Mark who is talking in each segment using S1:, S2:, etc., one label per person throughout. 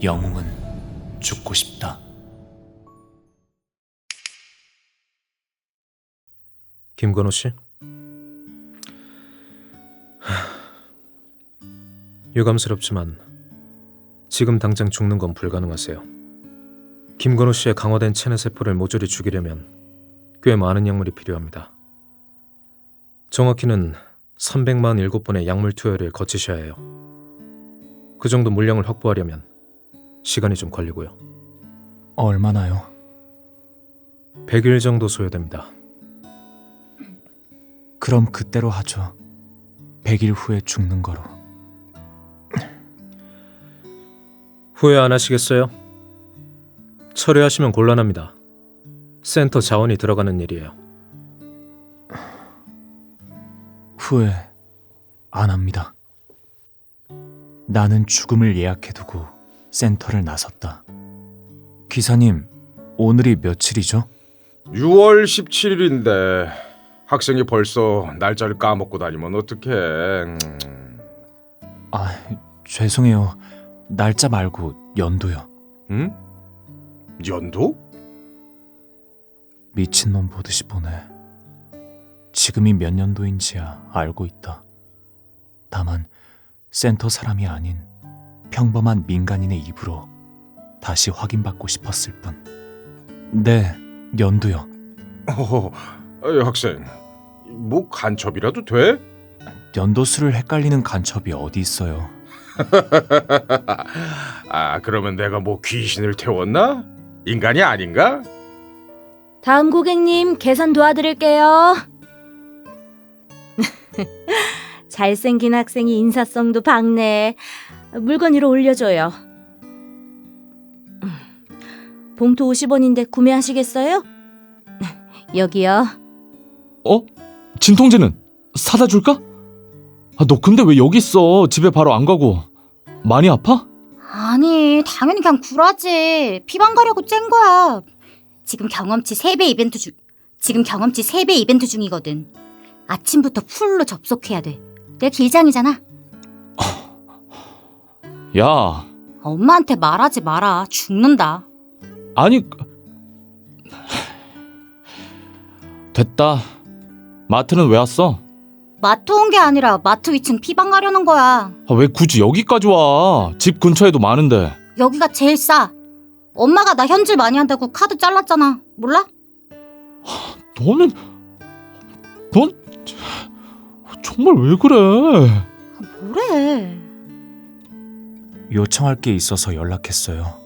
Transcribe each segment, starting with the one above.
S1: 영웅은 죽고 싶다.
S2: 김건호 씨? 유감스럽지만 지금 당장 죽는 건 불가능하세요. 김건호 씨의 강화된 체내 세포를 모조리 죽이려면 꽤 많은 약물이 필요합니다. 정확히는 347번의 약물 투여를 거치셔야 해요. 그 정도 물량을 확보하려면 시간이 좀 걸리고요.
S1: 얼마나요?
S2: 100일 정도 소요됩니다.
S1: 그럼 그대로 하죠. 100일 후에 죽는 거로.
S2: 후회 안 하시겠어요? 철회하시면 곤란합니다. 센터 자원이 들어가는 일이에요.
S1: 후회 안 합니다. 나는 죽음을 예약해두고 센터를 나섰다. 기사님, 오늘이 며칠이죠?
S3: 6월 17일인데 학생이 벌써 날짜를 까먹고 다니면 어떡해.
S1: 아, 죄송해요. 날짜 말고 연도요.
S3: 응? 연도?
S1: 미친놈 보듯이 보네. 지금이 몇 년도인지야 알고 있다. 다만 센터 사람이 아닌 평범한 민간인의 입으로 다시 확인받고 싶었을 뿐. 네, 연도요.
S3: 학생, 뭐 간첩이라도 돼?
S1: 연도수를 헷갈리는 간첩이 어디 있어요.
S3: 아, 그러면 내가 뭐 귀신을 태웠나? 인간이 아닌가?
S4: 다음 고객님 계산 도와드릴게요. 잘생긴 학생이 인사성도 박네. 물건 위로 올려줘요. 봉투 50원인데 구매하시겠어요? 여기요.
S5: 진통제는 사다 줄까? 너 근데 왜 여기 있어? 집에 바로 안 가고. 많이 아파?
S6: 아니, 당연히 그냥 구라지. 피방 가려고 짠 거야. 지금 경험치 3배 이벤트 중이거든. 아침부터 풀로 접속해야 돼. 내가 길장이잖아.
S5: 야,
S6: 엄마한테 말하지 마라. 죽는다.
S5: 아니 됐다. 마트는 왜 왔어?
S6: 마트 온 게 아니라 마트 위층 피방 가려는 거야.
S5: 왜 굳이 여기까지 와? 집 근처에도 많은데.
S6: 여기가 제일 싸. 엄마가 나 현질 많이 한다고 카드 잘랐잖아. 몰라?
S5: 넌 정말 왜 그래?
S6: 뭐래?
S1: 요청할 게 있어서 연락했어요.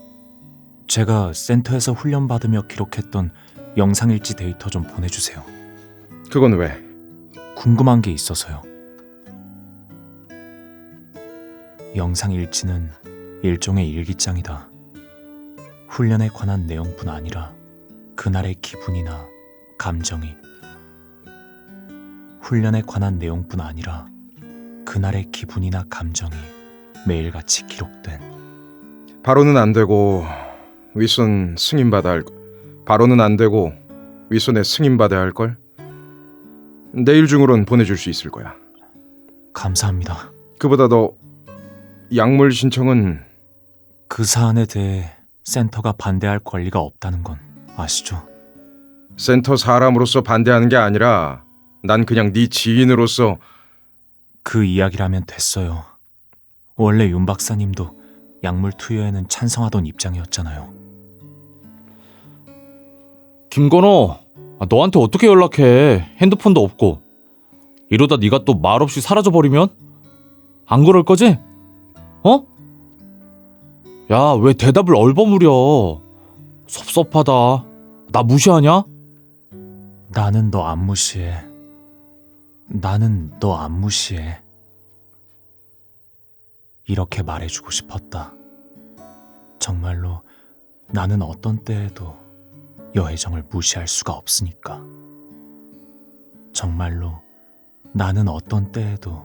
S1: 제가 센터에서 훈련받으며 기록했던 영상일지 데이터 좀 보내주세요.
S3: 그건 왜?
S1: 궁금한 게 있어서요. 영상일지는 일종의 일기장이다. 훈련에 관한 내용뿐 아니라 그날의 기분이나 감정이, 훈련에 관한 내용뿐 아니라 그날의 기분이나 감정이 매일같이 기록된.
S3: 바로는 안 되고 윗손 승인받아야 할 바로는 안 되고 윗손에 승인받아야 할걸? 내일 중으론 보내줄 수 있을 거야.
S1: 감사합니다.
S3: 그보다 더 약물 신청은
S1: 그 사안에 대해 센터가 반대할 권리가 없다는 건 아시죠?
S3: 센터 사람으로서 반대하는 게 아니라 난 그냥 네 지인으로서.
S1: 그 이야기라면 됐어요. 원래 윤 박사님도 약물 투여에는 찬성하던 입장이었잖아요.
S5: 김건호, 너한테 어떻게 연락해? 핸드폰도 없고. 이러다 네가 또 말없이 사라져버리면? 안 그럴 거지? 야, 왜 대답을 얼버무려? 섭섭하다. 나 무시하냐?
S1: 나는 너 안 무시해. 나는 너 안 무시해. 이렇게 말해주고 싶었다. 정말로 나는 어떤 때에도 여혜정을 무시할 수가 없으니까. 정말로 나는 어떤 때에도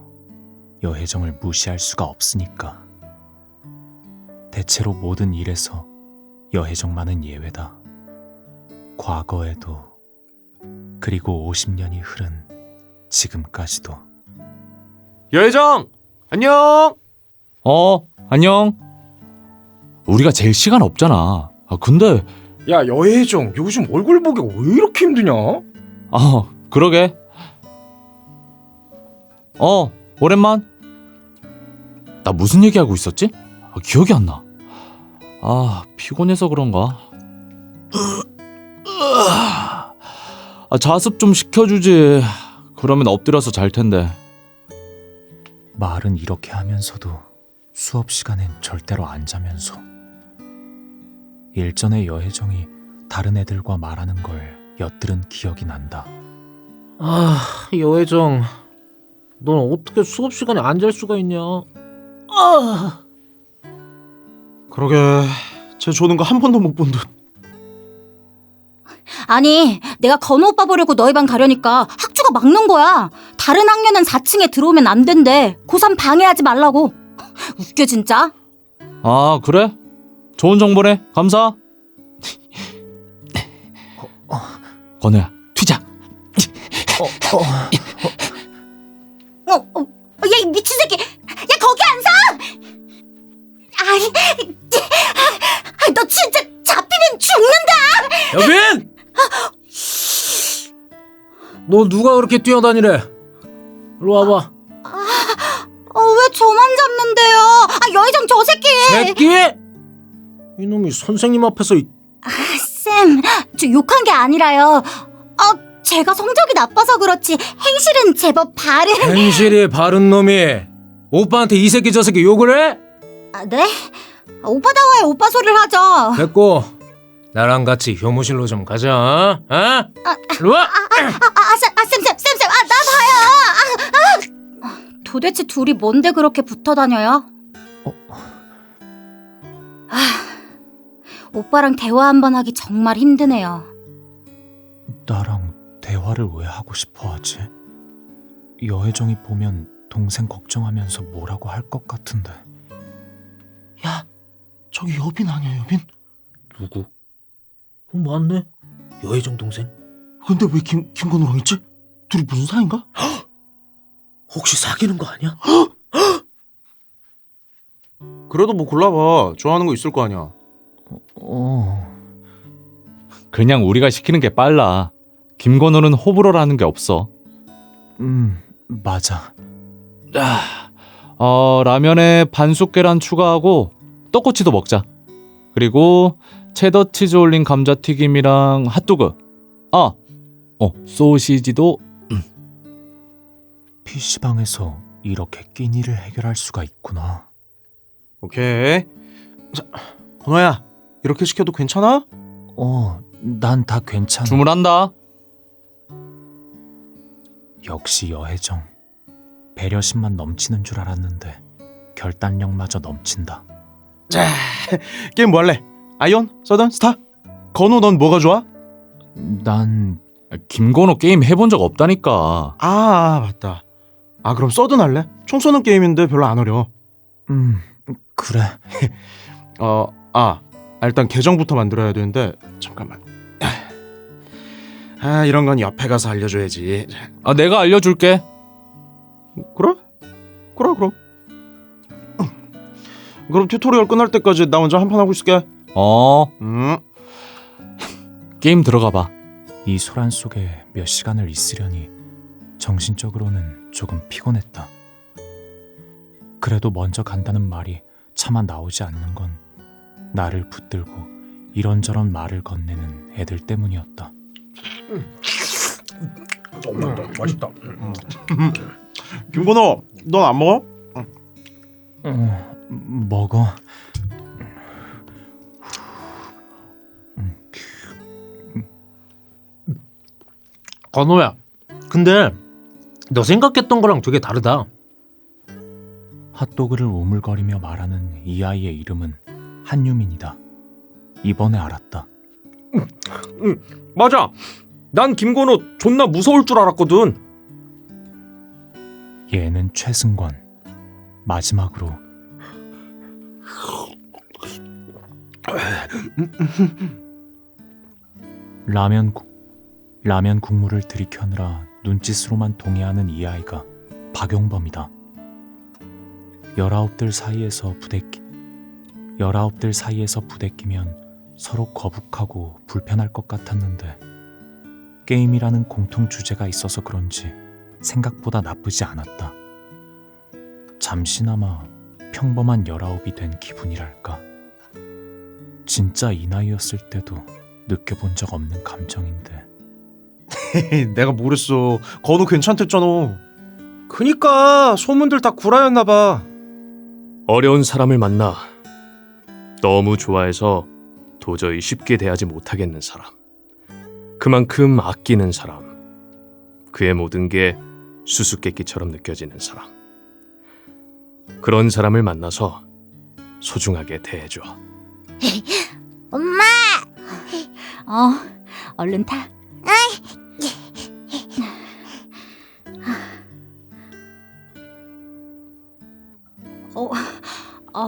S1: 여혜정을 무시할 수가 없으니까. 대체로 모든 일에서 여혜정만은 예외다. 과거에도, 그리고 50년이 흐른 지금까지도.
S5: 여혜정! 안녕! 안녕. 우리가 제일 시간 없잖아. 근데
S3: 야 여혜정 요즘 얼굴 보기가 왜 이렇게 힘드냐?
S5: 그러게. 오랜만. 나 무슨 얘기하고 있었지? 기억이 안 나. 피곤해서 그런가? 자습 좀 시켜주지. 그러면 엎드려서 잘 텐데.
S1: 말은 이렇게 하면서도 수업 시간엔 절대로 안 자면서. 일전에 여혜정이 다른 애들과 말하는 걸 엿들은 기억이 난다.
S2: 여혜정, 넌 어떻게 수업 시간에 안 잘 수가 있냐?
S3: 그러게 쟤 조는 거 한 번도 못 본 듯.
S6: 아니, 내가 건우 오빠 보려고 너희 방 가려니까 학주가 막는 거야. 다른 학년은 4층에 들어오면 안 된대. 고3 방해하지 말라고. 웃겨 진짜.
S5: 그래? 좋은 정보네. 감사. 건우야, 튀자.
S6: 야, 이 미친 새끼. 야, 거기 안 서! 너 진짜 잡히면 죽는다!
S2: 여빈! 너 누가 그렇게 뛰어다니래? 일로 와봐.
S6: 왜 저만 잡는데요? 여의정 저 새끼!
S2: 새끼! 이놈이 선생님 앞에서
S6: 쌤, 저 욕한 게 아니라요. 제가 성적이 나빠서 그렇지 행실은 제법 바른...
S2: 행실이 바른 놈이 오빠한테 이 새끼 저 새끼 욕을 해?
S6: 네? 오빠다워야 오빠 소리를 하죠.
S2: 됐고 나랑 같이 교무실로 좀 가자. 일로 와.
S6: 쌤, 나 봐요. 도대체 둘이 뭔데 그렇게 붙어 다녀요? 오빠랑 대화 한번 하기 정말 힘드네요.
S1: 나랑 대화를 왜 하고 싶어 하지? 여혜정이 보면 동생 걱정하면서 뭐라고 할 것 같은데.
S7: 야, 저기 여빈 아니야, 여빈?
S2: 누구? 맞네. 여혜정 동생.
S7: 근데 왜 김건우랑 있지? 둘이 무슨 사이인가?
S2: 혹시 사귀는 거 아니야?
S3: 그래도 뭐 골라봐. 좋아하는 거 있을 거 아니야.
S5: 그냥 우리가 시키는 게 빨라. 김건우는 호불호라는 게 없어.
S1: 맞아.
S5: 라면에 반숙 계란 추가하고 떡꼬치도 먹자. 그리고 체더 치즈 올린 감자튀김이랑 핫도그. 소시지도.
S1: PC방에서 이렇게 끼니를 해결할 수가 있구나.
S3: 오케이. 자, 건호야 이렇게 시켜도 괜찮아?
S1: 난 다 괜찮아.
S5: 주문한다.
S1: 역시 여혜정. 배려심만 넘치는 줄 알았는데 결단력마저 넘친다.
S3: 자, 게임 뭐 할래? 아이온? 서든? 스타? 건호 넌 뭐가 좋아?
S1: 난
S5: 김건우 게임 해본 적 없다니까.
S3: 맞다. 그럼 서든 할래? 총 쏘는 게임인데 별로 안 어려워.
S1: 그래.
S3: 일단 계정부터 만들어야 되는데 잠깐만. 이런 건 옆에 가서 알려줘야지.
S5: 내가 알려줄게.
S3: 그래? 그럼. 그럼 튜토리얼 끝날 때까지 나 혼자 한판 하고 있을게.
S5: 게임 들어가봐.
S1: 이 소란 속에 몇 시간을 있으려니 정신적으로는 조금 피곤했다. 그래도 먼저 간다는 말이 차마 나오지 않는 건 나를 붙들고 이런저런 말을 건네는 애들 때문이었다.
S3: 맛있다. 김건호, 넌 안 먹어?
S1: 먹어.
S2: 건호야, 근데 너 생각했던 거랑 되게 다르다.
S1: 핫도그를 오물거리며 말하는 이 아이의 이름은 한유민이다. 이번에 알았다.
S7: 맞아. 난 김건우 존나 무서울 줄 알았거든.
S1: 얘는 최승권. 마지막으로 라면 국물을 들이켜느라 눈짓으로만 동의하는 이 아이가 박용범이다. 19들 사이에서 19들 사이에서 부대끼면 서로 거북하고 불편할 것 같았는데 게임이라는 공통 주제가 있어서 그런지 생각보다 나쁘지 않았다. 잠시나마 평범한 19이 된 기분이랄까. 진짜 이 나이였을 때도 느껴본 적 없는 감정인데.
S3: 내가 뭐랬어. 건우 괜찮댔잖아. 그니까 소문들 다 구라였나 봐.
S8: 어려운 사람을 만나 너무 좋아해서 도저히 쉽게 대하지 못하겠는 사람, 그만큼 아끼는 사람, 그의 모든 게 수수께끼처럼 느껴지는 사람, 그런 사람을 만나서 소중하게 대해줘.
S6: 엄마! 얼른 타.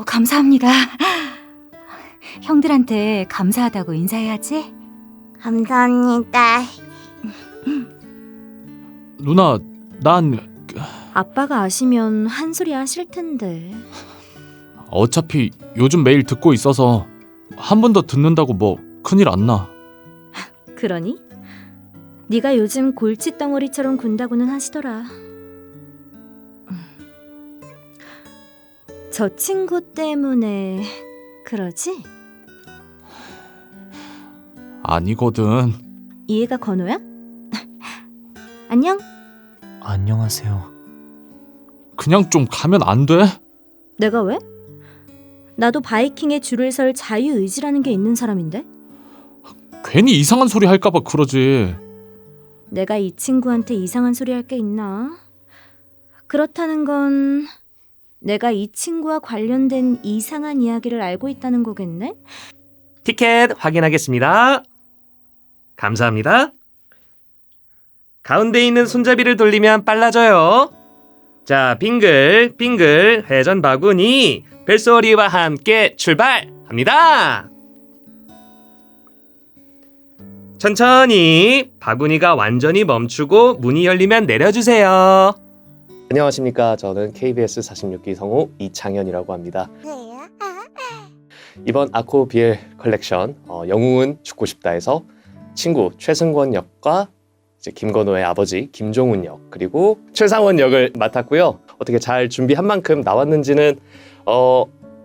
S6: 감사합니다. 형들한테 감사하다고 인사해야지.
S4: 감사합니다.
S5: 누나, 난
S4: 아빠가 아시면 한 소리 하실 텐데.
S5: 어차피 요즘 매일 듣고 있어서 한 번 더 듣는다고 뭐 큰일 안 나.
S4: 그러니? 네가 요즘 골칫덩어리처럼 군다고는 하시더라. 저 친구 때문에 그러지?
S5: 아니거든.
S4: 이해가 건호야? 안녕?
S1: 안녕하세요.
S5: 그냥 좀 가면 안 돼?
S4: 내가 왜? 나도 바이킹에 줄을 설 자유의지라는 게 있는 사람인데?
S5: 괜히 이상한 소리 할까봐 그러지.
S4: 내가 이 친구한테 이상한 소리 할 게 있나? 그렇다는 건 내가 이 친구와 관련된 이상한 이야기를 알고 있다는 거겠네?
S8: 티켓 확인하겠습니다. 감사합니다. 가운데 있는 손잡이를 돌리면 빨라져요. 자, 빙글 빙글 회전 바구니 벨소리와 함께 출발합니다. 천천히 바구니가 완전히 멈추고 문이 열리면 내려주세요. 안녕하십니까. 저는 KBS 46기 성우 이창현이라고 합니다. 이번 아코 BL 컬렉션 영웅은 죽고 싶다에서 친구 최승권 역과 이제 김건호의 아버지 김종훈 역 그리고 최상원 역을 맡았고요. 어떻게 잘 준비한 만큼 나왔는지는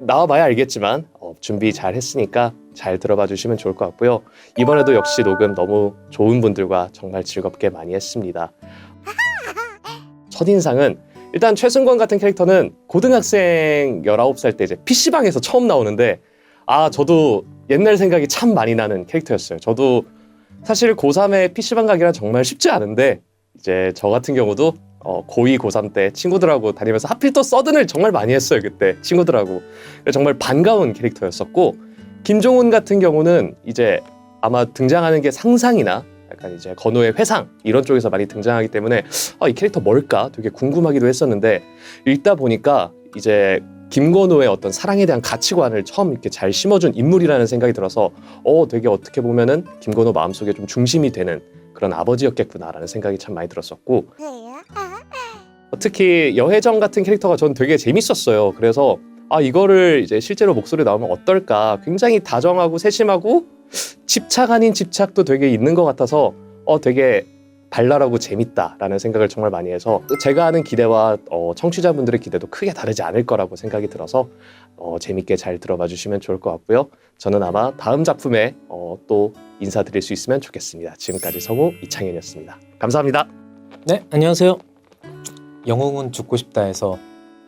S8: 나와봐야 알겠지만 준비 잘 했으니까 잘 들어봐 주시면 좋을 것 같고요. 이번에도 역시 녹음 너무 좋은 분들과 정말 즐겁게 많이 했습니다. 첫인상은 일단 최승권 같은 캐릭터는 고등학생 19살 때 이제 PC방에서 처음 나오는데 저도 옛날 생각이 참 많이 나는 캐릭터였어요. 저도 사실 고3에 PC방 가기란 정말 쉽지 않은데 이제 저 같은 경우도 고2, 고3 때 친구들하고 다니면서 하필 또 서든을 정말 많이 했어요. 그때 친구들하고. 정말 반가운 캐릭터였었고 김종훈 같은 경우는 이제 아마 등장하는 게 상상이나 약간 이제 건호의 회상 이런 쪽에서 많이 등장하기 때문에 이 캐릭터 뭘까 되게 궁금하기도 했었는데 읽다 보니까 이제 김건호의 어떤 사랑에 대한 가치관을 처음 이렇게 잘 심어준 인물이라는 생각이 들어서 되게 어떻게 보면은 김건호 마음속에 좀 중심이 되는 그런 아버지였겠구나라는 생각이 참 많이 들었었고 특히 여혜정 같은 캐릭터가 전 되게 재밌었어요. 그래서 이거를 이제 실제로 목소리 나오면 어떨까 굉장히 다정하고 세심하고 집착 아닌 집착도 되게 있는 것 같아서 되게 발랄하고 재밌다라는 생각을 정말 많이 해서 제가 하는 기대와 청취자분들의 기대도 크게 다르지 않을 거라고 생각이 들어서 재밌게 잘 들어봐 주시면 좋을 것 같고요. 저는 아마 다음 작품에 또 인사드릴 수 있으면 좋겠습니다. 지금까지 성우 이창현이었습니다. 감사합니다.
S9: 네, 안녕하세요. 영웅은 죽고 싶다에서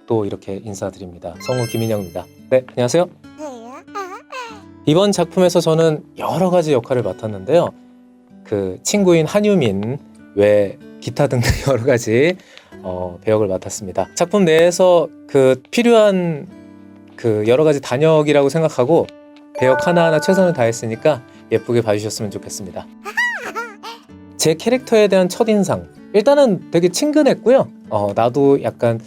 S9: 또 이렇게 인사드립니다. 성우 김인영입니다. 네, 안녕하세요. 이번 작품에서 저는 여러 가지 역할을 맡았는데요. 그 친구인 한유민 외 기타 등등 여러 가지 배역을 맡았습니다. 작품 내에서 그 필요한 그 여러 가지 단역이라고 생각하고 배역 하나하나 최선을 다했으니까 예쁘게 봐주셨으면 좋겠습니다. 제 캐릭터에 대한 첫인상 일단은 되게 친근했고요. 나도 약간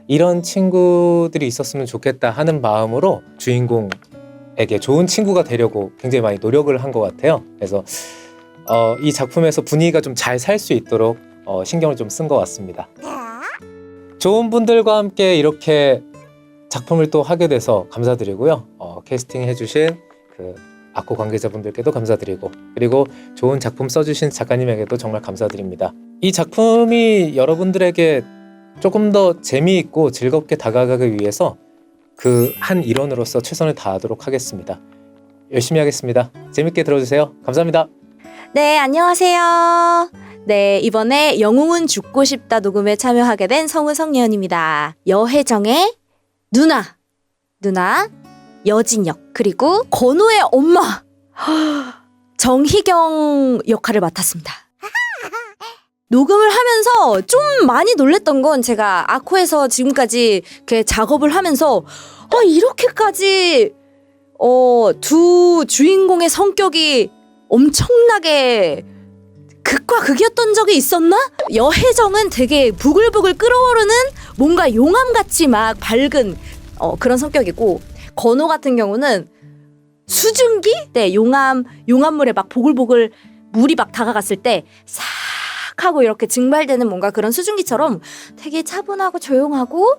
S9: 이런 친구들이 있었으면 좋겠다 하는 마음으로 주인공에게 좋은 친구가 되려고 굉장히 많이 노력을 한 것 같아요. 그래서 이 작품에서 분위기가 좀 잘 살 수 있도록 신경을 좀 쓴 것 같습니다. 좋은 분들과 함께 이렇게 작품을 또 하게 돼서 감사드리고요. 캐스팅 해주신 그 아코 관계자분들께도 감사드리고, 그리고 좋은 작품 써주신 작가님에게도 정말 감사드립니다. 이 작품이 여러분들에게 조금 더 재미있고 즐겁게 다가가기 위해서 그 한 일원으로서 최선을 다하도록 하겠습니다. 열심히 하겠습니다. 재밌게 들어주세요. 감사합니다.
S4: 네, 안녕하세요. 네, 이번에 영웅은 죽고 싶다 녹음에 참여하게 된 성우 성예은입니다. 여혜정의 누나, 여진역, 그리고 건우의 엄마, 정희경 역할을 맡았습니다. 녹음을 하면서 좀 많이 놀랬던 건 제가 아코에서 지금까지 이렇게 작업을 하면서 이렇게까지 두 주인공의 성격이 엄청나게 극과 극이었던 적이 있었나? 여혜정은 되게 부글부글 끓어오르는 뭔가 용암같이 막 밝은 그런 성격이고, 건우 같은 경우는 수증기? 네, 용암물에 막 보글보글 물이 막 다가갔을 때 싹 하고 이렇게 증발되는 뭔가 그런 수증기처럼 되게 차분하고 조용하고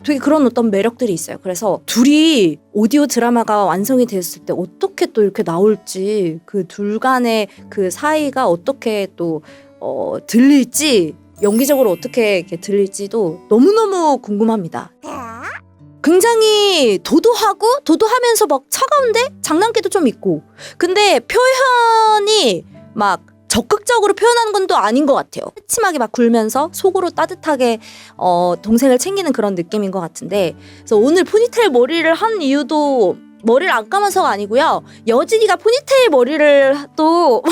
S4: 되게 그런 어떤 매력들이 있어요. 그래서 둘이 오디오 드라마가 완성이 되었을 때 어떻게 또 이렇게 나올지, 그 둘 간의 그 사이가 어떻게 또 들릴지, 연기적으로 어떻게 이렇게 들릴지도 너무너무 궁금합니다. 굉장히 도도하면서 막 차가운데 장난기도 좀 있고, 근데 표현이 막 적극적으로 표현하는 건 또 아닌 것 같아요. 새침하게 막 굴면서 속으로 따뜻하게 동생을 챙기는 그런 느낌인 것 같은데, 그래서 오늘 포니테일 머리를 한 이유도 머리를 안 감아서가 아니고요. 여진이가 포니테일 머리를 또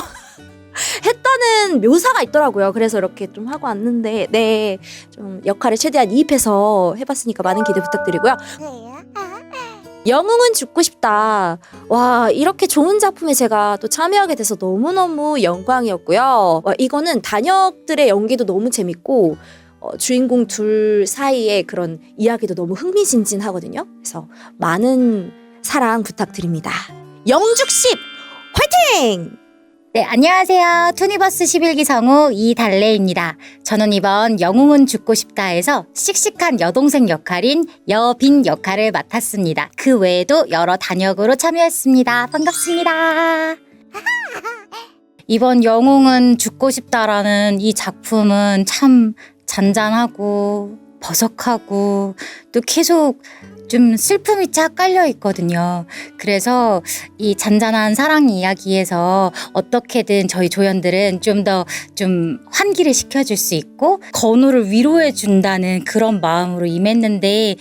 S4: 했다는 묘사가 있더라고요. 그래서 이렇게 좀 하고 왔는데, 네, 좀 역할에 최대한 이입해서 해봤으니까 많은 기대 부탁드리고요. 영웅은 죽고 싶다. 와, 이렇게 좋은 작품에 제가 또 참여하게 돼서 너무너무 영광이었고요. 이거는 단역들의 연기도 너무 재밌고 주인공 둘 사이의 그런 이야기도 너무 흥미진진하거든요. 그래서 많은 사랑 부탁드립니다. 영죽십 화이팅!
S6: 네, 안녕하세요. 투니버스 11기 성우 이달래입니다. 저는 이번 영웅은 죽고 싶다에서 씩씩한 여동생 역할인 여빈 역할을 맡았습니다. 그 외에도 여러 단역으로 참여했습니다. 반갑습니다. 이번 영웅은 죽고 싶다라는 이 작품은 참 잔잔하고 버석하고 또 계속 좀 슬픔이 쫙 깔려 있거든요. 그래서 이 잔잔한 사랑 이야기에서 어떻게든 저희 조연들은 좀 더 좀 환기를 시켜줄 수 있고 건우를 위로해 준다는 그런 마음으로 임했는데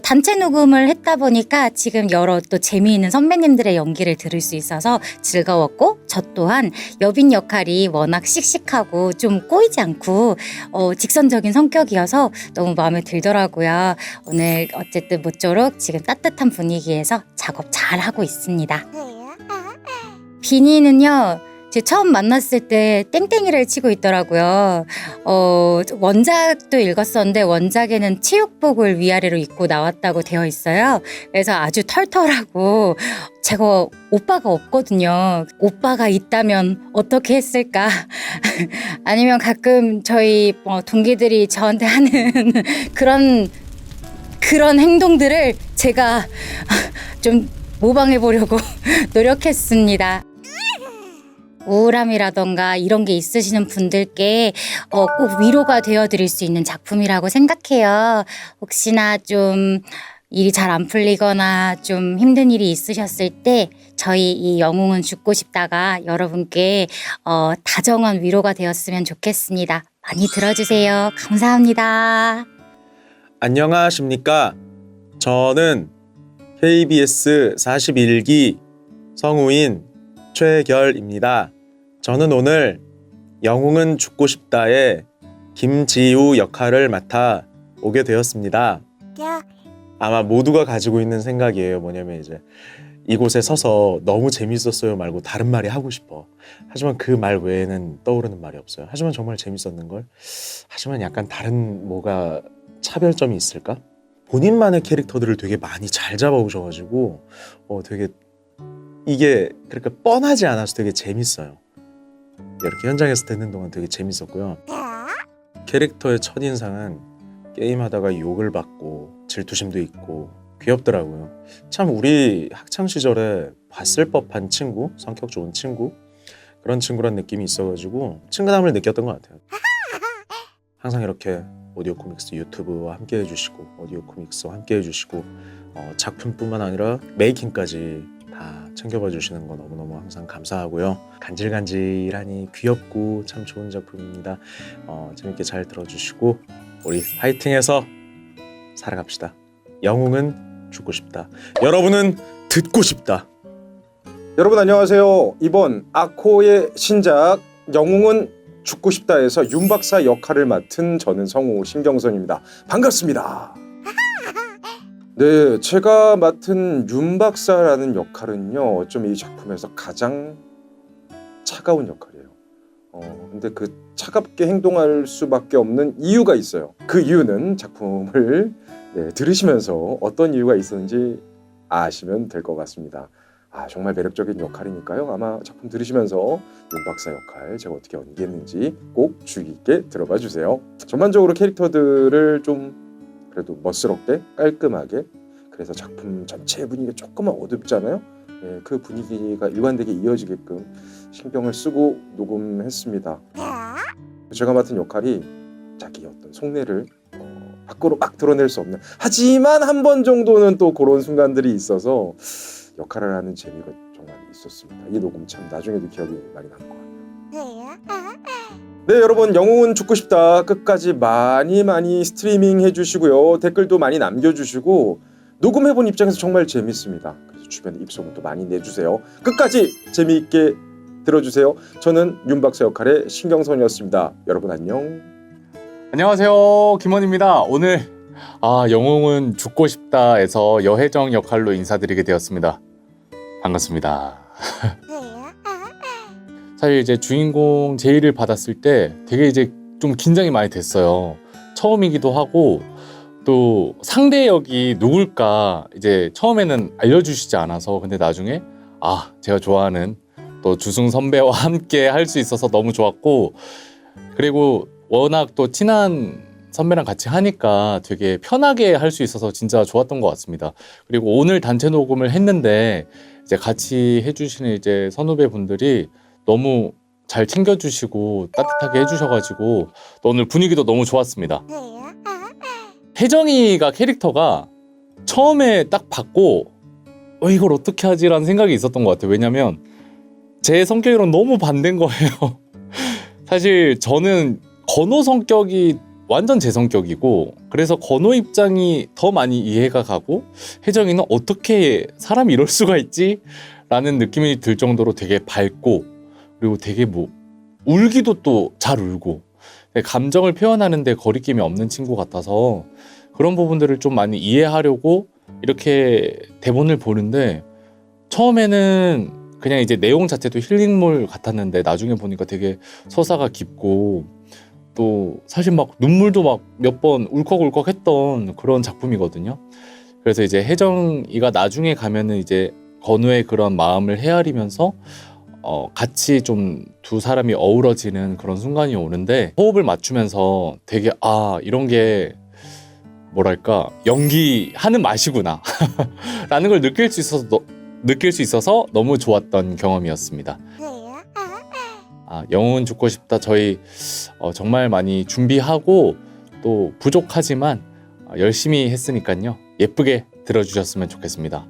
S6: 단체 녹음을 했다 보니까 지금 여러 또 재미있는 선배님들의 연기를 들을 수 있어서 즐거웠고, 저 또한 여빈 역할이 워낙 씩씩하고 좀 꼬이지 않고 직선적인 성격이어서 너무 마음에 들더라고요. 오늘 어쨌든 모쪼록 지금 따뜻한 분위기에서 작업 잘 하고 있습니다. 비니는요, 제 처음 만났을 때 땡땡이를 치고 있더라고요. 원작도 읽었었는데 원작에는 체육복을 위아래로 입고 나왔다고 되어 있어요. 그래서 아주 털털하고, 제가 오빠가 없거든요. 오빠가 있다면 어떻게 했을까? 아니면 가끔 저희 동기들이 저한테 하는 그런 행동들을 제가 좀 모방해 보려고 노력했습니다. 우울함이라던가 이런 게 있으시는 분들께 꼭 위로가 되어드릴 수 있는 작품이라고 생각해요. 혹시나 좀 일이 잘 안 풀리거나 좀 힘든 일이 있으셨을 때 저희 이 영웅은 죽고 싶다가 여러분께 다정한 위로가 되었으면 좋겠습니다. 많이 들어주세요. 감사합니다.
S10: 안녕하십니까. 저는 KBS 41기 성우인 최결입니다. 저는 오늘 영웅은 죽고 싶다의 김지우 역할을 맡아 오게 되었습니다. 아마 모두가 가지고 있는 생각이에요. 뭐냐면 이제 이곳에 서서 너무 재밌었어요 말고 다른 말이 하고 싶어. 하지만 그 말 외에는 떠오르는 말이 없어요. 하지만 정말 재밌었는걸. 하지만 약간 다른 뭐가 차별점이 있을까? 본인만의 캐릭터들을 되게 많이 잘 잡아오셔가지고 되게 이게 그렇게 뻔하지 않아서 되게 재밌어요. 이렇게 현장에서 듣는 동안 되게 재밌었고요. 캐릭터의 첫인상은 게임하다가 욕을 받고 질투심도 있고 귀엽더라고요. 참 우리 학창 시절에 봤을 법한 친구, 성격 좋은 친구, 그런 친구란 느낌이 있어가지고 친근함을 느꼈던 것 같아요. 항상 이렇게 오디오 코믹스 유튜브와 함께 해주시고 오디오 코믹스와 함께 해주시고 작품뿐만 아니라 메이킹까지 다 챙겨봐 주시는 거 너무너무 항상 감사하고요. 간질간질하니 귀엽고 참 좋은 작품입니다. 재밌게 잘 들어주시고 우리 파이팅해서 살아갑시다. 영웅은 죽고 싶다. 여러분은 듣고 싶다.
S3: 여러분 안녕하세요. 이번 아코의 신작 영웅은 죽고 싶다에서 윤 박사 역할을 맡은 저는 성우 신경선입니다. 반갑습니다. 네, 제가 맡은 윤 박사라는 역할은요, 어쩜 이 작품에서 가장 차가운 역할이에요. 근데 그 차갑게 행동할 수밖에 없는 이유가 있어요. 그 이유는 작품을 들으시면서 어떤 이유가 있었는지 아시면 될 것 같습니다. 정말 매력적인 역할이니까요. 아마 작품 들으시면서 윤 박사 역할 제가 어떻게 연기했는지 꼭 주의 깊게 들어봐 주세요. 전반적으로 캐릭터들을 좀 그래도 멋스럽게 깔끔하게, 그래서 작품 전체 분위기가 조금만 어둡잖아요. 그 분위기가 일관되게 이어지게끔 신경을 쓰고 녹음했습니다. 제가 맡은 역할이 자기 어떤 속내를 밖으로 막 드러낼 수 없는, 하지만 한 번 정도는 또 그런 순간들이 있어서 역할을 하는 재미가 정말 있었습니다. 이 녹음 참 나중에도 기억이 많이 남을 것 같아요. 네, 여러분 영웅은 죽고 싶다 끝까지 많이 스트리밍 해주시고요. 댓글도 많이 남겨주시고 녹음해본 입장에서 정말 재밌습니다. 그래서 주변에 입소문도 많이 내주세요. 끝까지 재미있게 들어주세요. 저는 윤 박사 역할의 신경선이었습니다. 여러분 안녕.
S5: 안녕하세요, 김원입니다. 오늘 영웅은 죽고 싶다에서 여혜정 역할로 인사드리게 되었습니다. 반갑습니다. 사실 이제 주인공 제의를 받았을 때 되게 이제 좀 긴장이 많이 됐어요. 처음이기도 하고 또 상대 역이 누굴까 이제 처음에는 알려주시지 않아서, 근데 나중에 제가 좋아하는 또 주승 선배와 함께 할 수 있어서 너무 좋았고, 그리고 워낙 또 친한 선배랑 같이 하니까 되게 편하게 할 수 있어서 진짜 좋았던 것 같습니다. 그리고 오늘 단체 녹음을 했는데 이제 같이 해주시는 이제 선후배 분들이 너무 잘 챙겨주시고 따뜻하게 해주셔가지고 오늘 분위기도 너무 좋았습니다. 혜정이가 캐릭터가 처음에 딱 받고 이걸 어떻게 하지라는 생각이 있었던 것 같아요. 왜냐면 제 성격이랑 너무 반대인 거예요. 사실 저는 건호 성격이 완전 제 성격이고, 그래서 건호 입장이 더 많이 이해가 가고, 혜정이는 어떻게 사람이 이럴 수가 있지? 라는 느낌이 들 정도로 되게 밝고, 그리고 되게 울기도 또 잘 울고, 감정을 표현하는데 거리낌이 없는 친구 같아서 그런 부분들을 좀 많이 이해하려고 이렇게 대본을 보는데, 처음에는 그냥 이제 내용 자체도 힐링물 같았는데 나중에 보니까 되게 서사가 깊고, 또 사실 막 눈물도 막 몇 번 울컥울컥 했던 그런 작품이거든요. 그래서 이제 혜정이가 나중에 가면은 이제 건우의 그런 마음을 헤아리면서 같이 좀 두 사람이 어우러지는 그런 순간이 오는데, 호흡을 맞추면서 되게 이런 게 뭐랄까 연기하는 맛이구나 라는 걸 느낄 수 있어서 너무 좋았던 경험이었습니다. 영웅은 죽고 싶다 저희 정말 많이 준비하고 또 부족하지만 열심히 했으니까요. 예쁘게 들어주셨으면 좋겠습니다.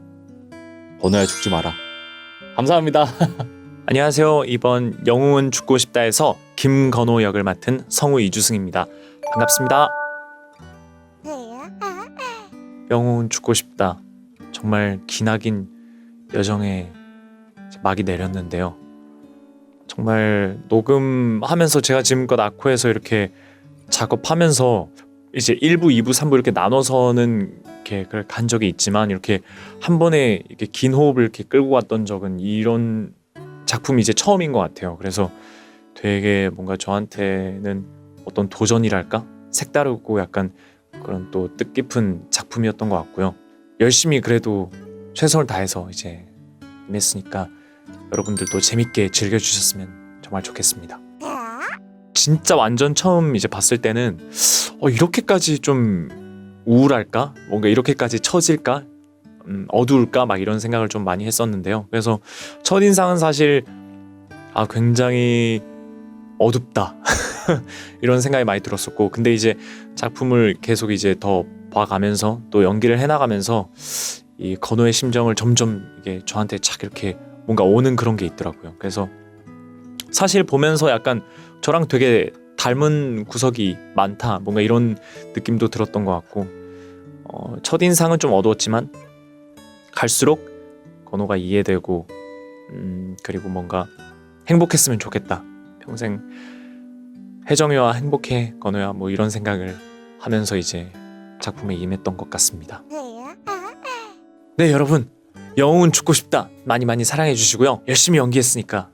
S5: 건우야 죽지 마라. 감사합니다.
S11: 안녕하세요. 이번 영웅은 죽고 싶다에서 김건호 역을 맡은 성우 이주승입니다. 반갑습니다. 영웅은 죽고 싶다. 정말 기나긴 여정에 막이 내렸는데요. 정말 녹음하면서 제가 지금껏 아코에서 이렇게 작업하면서 이제 1부, 2부, 3부 이렇게 나눠서는 이렇게 간 적이 있지만, 이렇게 한 번에 이렇게 긴 호흡을 이렇게 끌고 갔던 적은 이런 작품이 이제 처음인 것 같아요. 그래서 되게 뭔가 저한테는 어떤 도전이랄까? 색다르고 약간 그런 또 뜻깊은 작품이었던 것 같고요. 열심히 그래도 최선을 다해서 이제 임했으니까 여러분들도 재밌게 즐겨주셨으면 정말 좋겠습니다. 진짜 완전 처음 이제 봤을 때는 이렇게까지 좀 우울할까? 뭔가 이렇게까지 처질까? 어두울까? 막 이런 생각을 좀 많이 했었는데요. 그래서 첫인상은 사실 굉장히 어둡다 이런 생각이 많이 들었었고, 근데 이제 작품을 계속 이제 더 봐가면서 또 연기를 해나가면서 이 건호의 심정을 점점 이게 저한테 착 이렇게 뭔가 오는 그런 게 있더라고요. 그래서 사실 보면서 약간 저랑 되게 닮은 구석이 많다, 뭔가 이런 느낌도 들었던 것 같고, 첫인상은 좀 어두웠지만 갈수록 건호가 이해되고 그리고 뭔가 행복했으면 좋겠다, 평생 혜정이와 행복해 건호야, 뭐 이런 생각을 하면서 이제 작품에 임했던 것 같습니다. 네, 여러분, 영웅은 죽고 싶다 많이 많이 사랑해 주시고요. 열심히 연기했으니까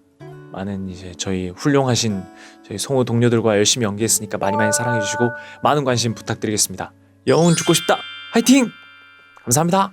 S11: 많은 이제 저희 훌륭하신 저희 성우 동료들과 열심히 연기했으니까 많이 많이 사랑해 주시고 많은 관심 부탁드리겠습니다. 영웅은 죽고 싶다, 화이팅! 감사합니다.